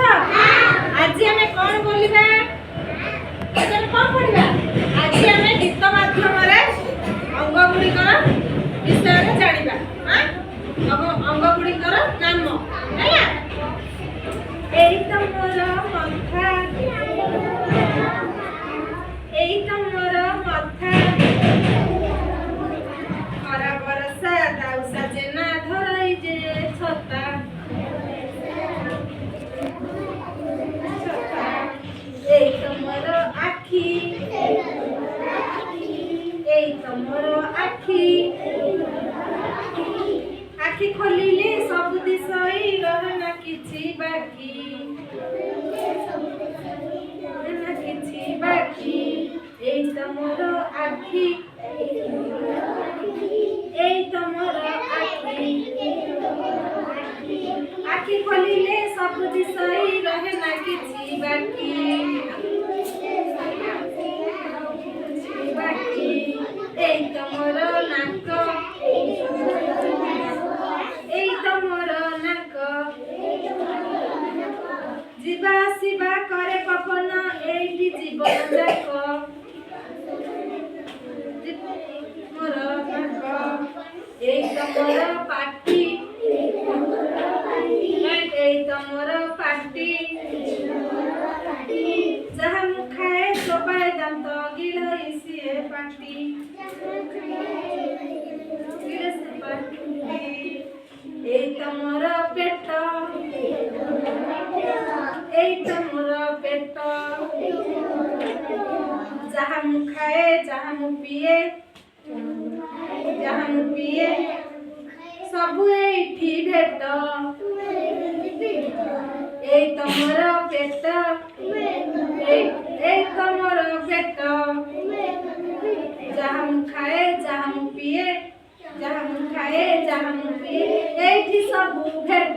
आज आम कौन बोलिबा आज आम कौन पढ़िबा आज आम गीत माध्यम अंग गुड़िकर विषय जानिबा अंग गुड़िकर नाम है एई तमर कथा खरा बरसा दाउसा जेना धराई जे छता एई तमर आखी आखी खोलिले सब दिशई रहना किछि बाकी एई तमर आखी आखी खोलिले सब दिशई रहना किछि बाकी एई तमर नाक जीवा शिवा करे पवन एइटी जीवन जाक मोर नाक एई तमर पाटी जहाँ मुखाए सोपाए दांत गिलई सिए पाटी एई तमर पेट जहाँ मुखाए जहाँ मुपिए सबु एठी भेट एई तमर पेट जहाँ मुखाए जहाँ मुपिए एठी सबु भेट